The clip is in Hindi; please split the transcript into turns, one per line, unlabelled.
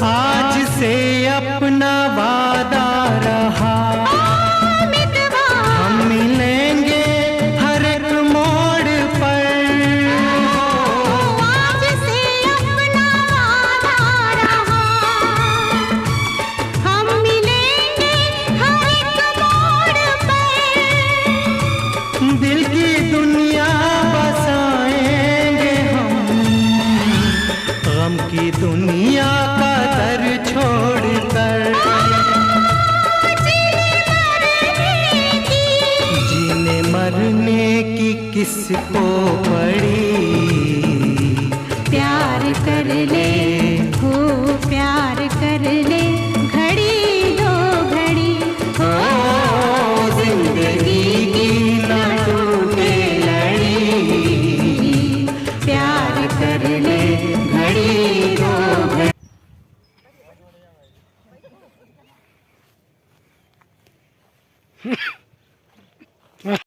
आज से अपना वादा रहा, हम मिलेंगे हर एक मोड़ पर।
आज से अपना वादा रहा, हम मिलेंगे हर एक मोड़ पर।
दिल की दुनिया बसाएंगे हम, गम की दुनिया का दर छोड़कर। जीने मरने की किसको पड़ी,
प्यार कर ले हो, प्यार कर ले घड़ी दो घड़ी।
ओ जिंदगी की न टूटे लड़ी,
प्यार कर ले
घड़ी दो घड़ी।